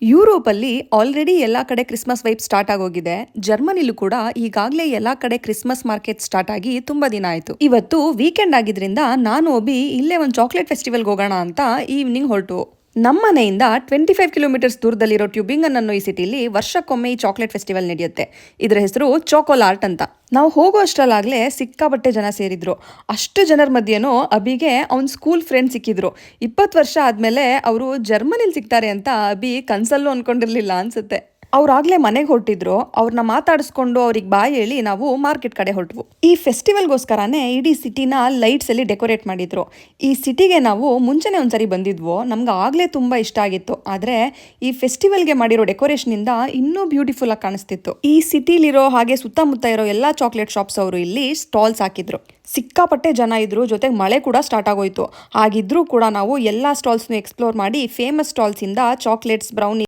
ಯುರೋಪಲ್ಲಿ already ಎಲ್ಲ ಕಡೆ Christmas vibe start ಆಗೋಗಿದೆ. ಜರ್ಮನಿಲೂ ಕೂಡ ಈಗಾಗಲೇ ಎಲ್ಲ ಕಡೆ ಕ್ರಿಸ್ಮಸ್ ಮಾರ್ಕೆಟ್ ಸ್ಟಾರ್ಟ್ ಆಗಿ ತುಂಬಾ ದಿನ ಆಯ್ತು. ಇವತ್ತು ವೀಕೆಂಡ್ ಆಗಿದ್ರಿಂದ ನಾನು ಒಬ್ಬಿ ಇಲ್ಲೇ ಒಂದು ಚಾಕ್ಲೇಟ್ ಫೆಸ್ಟಿವಲ್ಗೆ ಹೋಗೋಣ ಅಂತ ಈವ್ನಿಂಗ್ ಹೊರಟು. ನಮ್ಮ ಮನೆಯಿಂದ 25 ಕಿಲೋಮೀಟರ್ಸ್ ದೂರದಲ್ಲಿರೋ ಟ್ಯೂಬಿಂಗನ್ ಅನ್ನೋ ಈ ಸಿಟಿಲಿ ವರ್ಷಕ್ಕೊಮ್ಮೆ ಈ ಚಾಕ್ಲೇಟ್ ಫೆಸ್ಟಿವಲ್ ನಡೆಯುತ್ತೆ. ಇದರ ಹೆಸರು ಚಾಕೋಲಾರ್ಟ್ ಅಂತ. ನಾವು ಹೋಗೋ ಅಷ್ಟರಲ್ಲಾಗಲೇ ಸಿಕ್ಕಾಪಟ್ಟೆ ಜನ ಸೇರಿದ್ರು. ಅಷ್ಟು ಜನರ ಮಧ್ಯೆನೂ ಅಬಿಗೆ ಅವ್ನ ಸ್ಕೂಲ್ ಫ್ರೆಂಡ್ ಸಿಕ್ಕಿದ್ರು. 20 ವರ್ಷ ಆದಮೇಲೆ ಅವರು ಜರ್ಮನಿಲಿ ಸಿಗ್ತಾರೆ ಅಂತ ಅಬಿ ಕನ್ಸಲ್ಲೂ ಅನ್ಕೊಂಡಿರ್ಲಿಲ್ಲ ಅನ್ಸುತ್ತೆ. ಅವ್ರಾಗ್ಲೇ ಮನೆಗೆ ಹೊರಟಿದ್ರು. ಅವ್ರನ್ನ ಮಾತಾಡಿಸ್ಕೊಂಡು ಅವ್ರಿಗೆ ಬಾಯ್ ಹೇಳಿ ನಾವು ಮಾರ್ಕೆಟ್ ಕಡೆ ಹೊರಟ್ವು. ಈ ಫೆಸ್ಟಿವಲ್ಗೋಸ್ಕರನೇ ಇಡೀ ಸಿಟಿನ ಲೈಟ್ಸ್ ಅಲ್ಲಿ ಡೆಕೋರೇಟ್ ಮಾಡಿದ್ರು. ಈ ಸಿಟಿಗೆ ನಾವು ಮುಂಚೆನೆ ಒಂದ್ಸರಿ ಬಂದಿದ್ವು. ನಮ್ಗೆ ಆಗ್ಲೇ ತುಂಬಾ ಇಷ್ಟ ಆಗಿತ್ತು. ಆದ್ರೆ ಈ ಫೆಸ್ಟಿವಲ್ಗೆ ಮಾಡಿರೋ ಡೆಕೋರೇಷನ್ ಇಂದ ಇನ್ನೂ ಬ್ಯೂಟಿಫುಲ್ ಆಗಿ ಕಾಣಿಸ್ತಿತ್ತು. ಈ ಸಿಟಿಲಿರೋ ಹಾಗೆ ಸುತ್ತಮುತ್ತ ಇರೋ ಎಲ್ಲಾ ಚಾಕ್ಲೇಟ್ ಶಾಪ್ಸ್ ಅವರು ಇಲ್ಲಿ ಸ್ಟಾಲ್ಸ್ ಹಾಕಿದ್ರು. ಸಿಕ್ಕಾಪಟ್ಟೆ ಜನ ಇದ್ರು. ಜೊತೆಗೆ ಮಳೆ ಕೂಡ ಸ್ಟಾರ್ಟ್ ಆಗೋಯ್ತು. ಹಾಗಿದ್ರೂ ಕೂಡ ನಾವು ಎಲ್ಲಾ ಸ್ಟಾಲ್ಸ್ನು ಎಕ್ಸ್ಪ್ಲೋರ್ ಮಾಡಿ ಫೇಮಸ್ ಸ್ಟಾಲ್ಸ್ ಇಂದ ಚಾಕ್ಲೇಟ್ಸ್, ಬ್ರೌನಿ